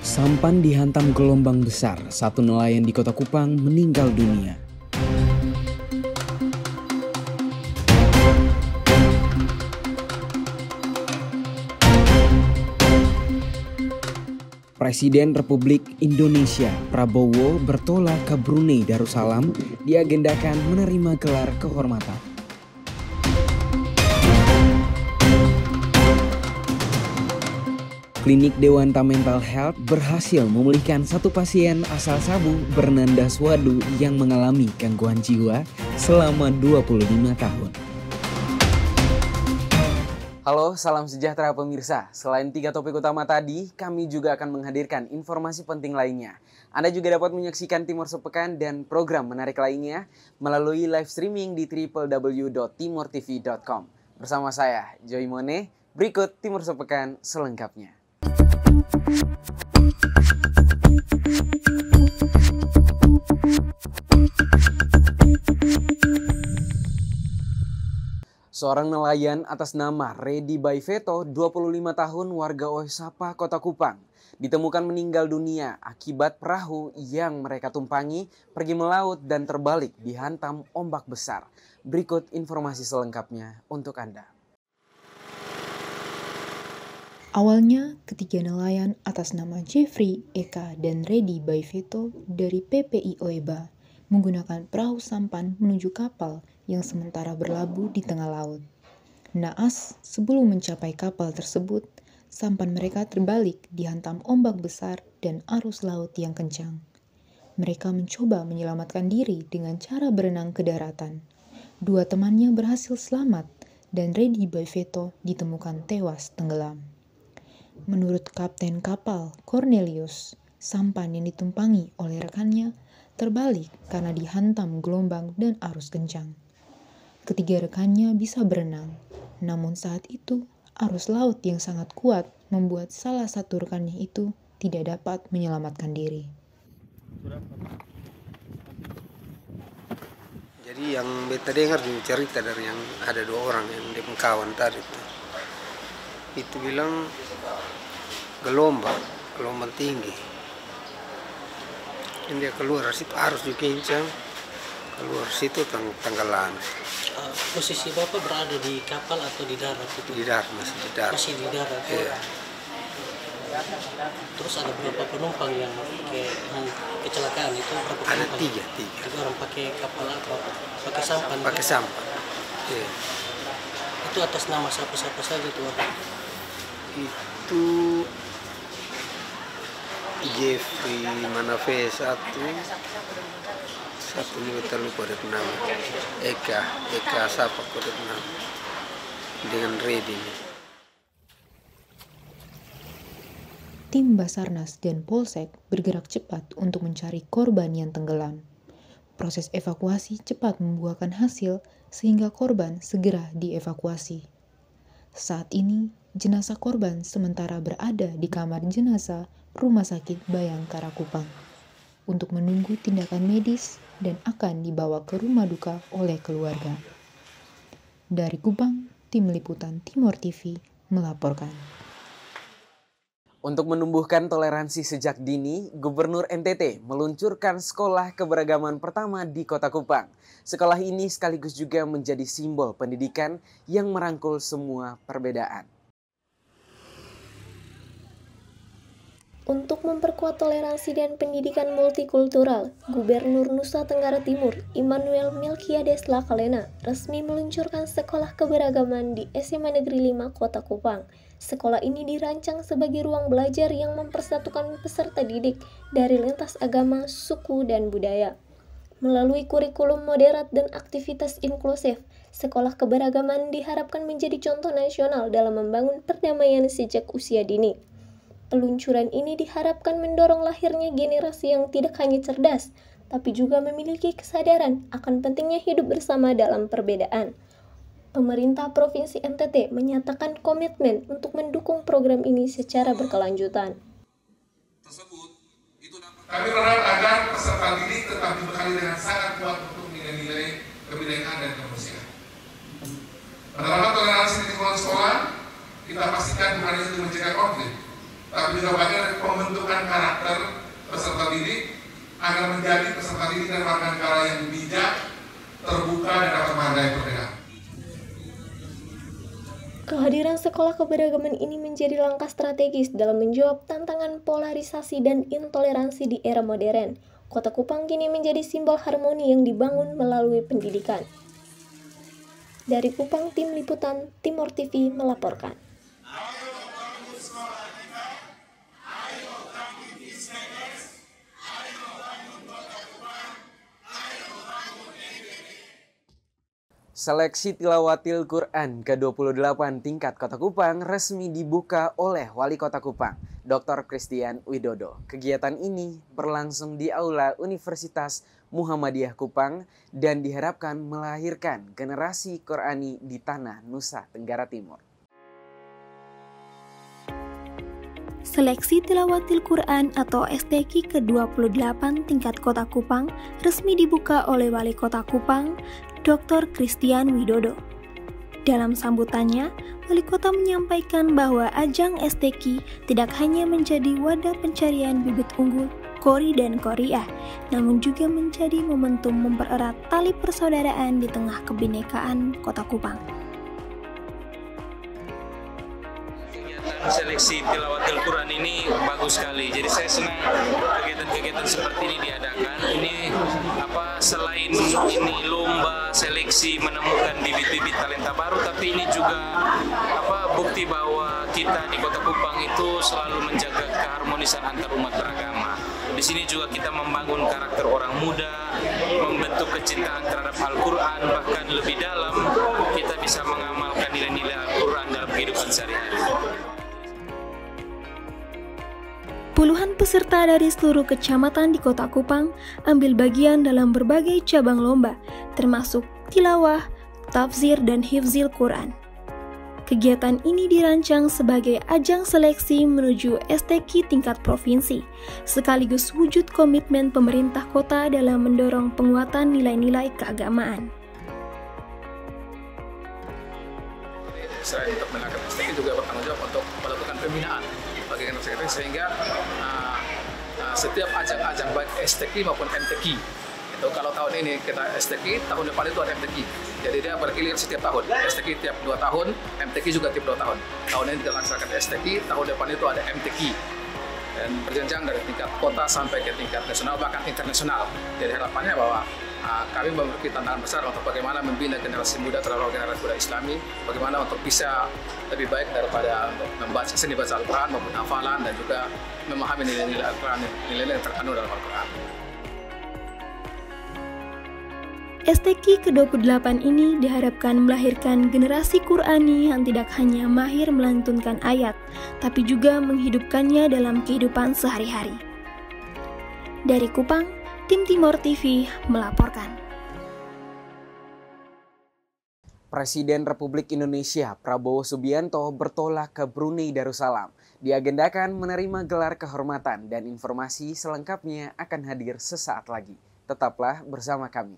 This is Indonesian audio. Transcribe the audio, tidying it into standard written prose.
Sampan dihantam gelombang besar, satu nelayan di Kota Kupang meninggal dunia. Presiden Republik Indonesia Prabowo bertolak ke Brunei Darussalam diagendakan menerima gelar kehormatan. Klinik Dewanta Mental Health berhasil memulihkan satu pasien asal Sabu Bernanda Swadu yang mengalami gangguan jiwa selama 25 tahun. Halo, salam sejahtera pemirsa. Selain 3 topik utama tadi, kami juga akan menghadirkan informasi penting lainnya. Anda juga dapat menyaksikan Timur Sepekan dan program menarik lainnya melalui live streaming di www.timurtv.com. Bersama saya, Joy Mone, berikut Timur Sepekan selengkapnya. Seorang nelayan atas nama Redi Baiveto, 25 tahun, warga Oesapa, Kota Kupang, ditemukan meninggal dunia akibat perahu yang mereka tumpangi pergi melaut dan terbalik dihantam ombak besar. Berikut informasi selengkapnya untuk Anda. Awalnya, ketiga nelayan atas nama Jeffrey, Eka, dan Redi Baiveto dari PPI Oeba menggunakan perahu sampan menuju kapal yang sementara berlabuh di tengah laut. Naas, sebelum mencapai kapal tersebut, sampan mereka terbalik dihantam ombak besar dan arus laut yang kencang. Mereka mencoba menyelamatkan diri dengan cara berenang ke daratan. 2 temannya berhasil selamat dan Redi Baiveto ditemukan tewas tenggelam. Menurut kapten kapal Cornelius, sampan yang ditumpangi oleh rekannya terbalik karena dihantam gelombang dan arus kencang. Ketiga rekannya bisa berenang, namun saat itu arus laut yang sangat kuat membuat salah satu rekannya itu tidak dapat menyelamatkan diri. Jadi yang beta dengar cerita dari yang ada 2 orang yang dia kawan tadi itu bilang gelombang tinggi. Ini dia keluar situ arus juga kencang, keluar situ tenggelam. Posisi Bapak berada di kapal atau di darat itu? Di darat, masih di darat. Masih di darat. Iya. Terus ada berapa penumpang yang kecelakaan itu? Berapa Ada penumpang? 3 orang pakai kapal apa? Pakai sampan? Pakai sampan. Iya. Itu atas nama siapa-siapa saja tuh? Itu Jeffrey Manafe satu ini kita lupa ada nama. Eka siapa kode nama dengan Redi. Tim Basarnas dan Polsek bergerak cepat untuk mencari korban yang tenggelam. Proses evakuasi cepat membuahkan hasil sehingga korban segera dievakuasi. Saat ini, jenazah korban sementara berada di kamar jenazah Rumah Sakit Bayangkara Kupang untuk menunggu tindakan medis dan akan dibawa ke rumah duka oleh keluarga. Dari Kupang, Tim Liputan Timur TV melaporkan. Untuk menumbuhkan toleransi sejak dini, Gubernur NTT meluncurkan sekolah keberagaman pertama di Kota Kupang. Sekolah ini sekaligus juga menjadi simbol pendidikan yang merangkul semua perbedaan. Untuk memperkuat toleransi dan pendidikan multikultural, Gubernur Nusa Tenggara Timur, Immanuel Melkiades Lakalena, resmi meluncurkan sekolah keberagaman di SMA Negeri 5 Kota Kupang. Sekolah ini dirancang sebagai ruang belajar yang mempersatukan peserta didik dari lintas agama, suku, dan budaya. Melalui kurikulum moderat dan aktivitas inklusif, sekolah keberagaman diharapkan menjadi contoh nasional dalam membangun perdamaian sejak usia dini. Peluncuran ini diharapkan mendorong lahirnya generasi yang tidak hanya cerdas, tapi juga memiliki kesadaran akan pentingnya hidup bersama dalam perbedaan. Pemerintah Provinsi NTT menyatakan komitmen untuk mendukung program ini secara berkelanjutan. Kami berharap agar peserta didik tetap dibekali dengan sangat kuat untuk nilai-nilai kebudayaan dan kemanusiaan. Penerapan toleransi di lingkungan sekolah, kita pastikan bukan hanya untuk mencegah konflik, tapi juga bagian dari pembentukan karakter peserta didik agar menjadi peserta didik dan warga negara yang bijak, terbuka, dan dapat menghargai perbedaan. Kehadiran sekolah keberagaman ini menjadi langkah strategis dalam menjawab tantangan polarisasi dan intoleransi di era modern. Kota Kupang kini menjadi simbol harmoni yang dibangun melalui pendidikan. Dari Kupang, Tim Liputan Timor TV melaporkan. Seleksi Tilawatil Quran ke-28 tingkat Kota Kupang resmi dibuka oleh Wali Kota Kupang, Dr. Christian Widodo. Kegiatan ini berlangsung di Aula Universitas Muhammadiyah Kupang dan diharapkan melahirkan generasi Qurani di tanah Nusa Tenggara Timur. Seleksi Tilawatil Quran atau STQ ke-28 tingkat Kota Kupang resmi dibuka oleh Wali Kota Kupang, Dr. Christian Widodo. Dalam sambutannya, Wali Kota menyampaikan bahwa ajang STQ tidak hanya menjadi wadah pencarian bibit unggul Qori dan Qoriah, namun juga menjadi momentum mempererat tali persaudaraan di tengah kebinekaan Kota Kupang. Seleksi Tilawatil Quran ini bagus sekali. Jadi saya senang kegiatan-kegiatan seperti ini diadakan. Ini selain ini lomba seleksi menemukan bibit-bibit talenta baru, tapi ini juga bukti bahwa kita di Kota Kupang itu selalu menjaga keharmonisan antar umat beragama. Di sini juga kita membangun karakter orang muda, membentuk kecintaan terhadap Al-Quran, bahkan lebih dalam kita bisa mengamalkan nilai-nilai Al-Quran dalam kehidupan sehari-hari. Puluhan peserta dari seluruh kecamatan di Kota Kupang ambil bagian dalam berbagai cabang lomba, termasuk tilawah, tafsir, dan hifzil Quran. Kegiatan ini dirancang sebagai ajang seleksi menuju STQ tingkat provinsi, sekaligus wujud komitmen pemerintah kota dalam mendorong penguatan nilai-nilai keagamaan. Selain untuk melakukan STQ juga bertanggung jawab untuk melakukan pembinaan bagi generasi sehingga setiap ajang-ajang baik STQ maupun MTQ itu kalau tahun ini kita STQ, tahun depan itu ada MTQ. Jadi dia bergilir setiap tahun. STQ tiap 2 tahun, MTQ juga tiap 2 tahun. Tahun ini kita laksanakan STQ, tahun depan itu ada MTQ. Dan berjenjang dari tingkat kota sampai ke tingkat nasional bahkan internasional. Jadi harapannya bahwa kami memiliki tantangan besar untuk bagaimana membina generasi muda, terutama generasi muda Islami, bagaimana untuk bisa lebih baik daripada untuk membaca seni baca Al-Quran maupun hafalan dan juga memahami nilai-nilai Al-Quran, nilai-nilai yang terkandung dalam Al-Quran. STQ ke-28 ini diharapkan melahirkan generasi Qurani yang tidak hanya mahir melantunkan ayat, tapi juga menghidupkannya dalam kehidupan sehari-hari. Dari Kupang, Tim Timor TV melaporkan. Presiden Republik Indonesia Prabowo Subianto bertolak ke Brunei Darussalam. Diagendakan menerima gelar kehormatan dan informasi selengkapnya akan hadir sesaat lagi. Tetaplah bersama kami.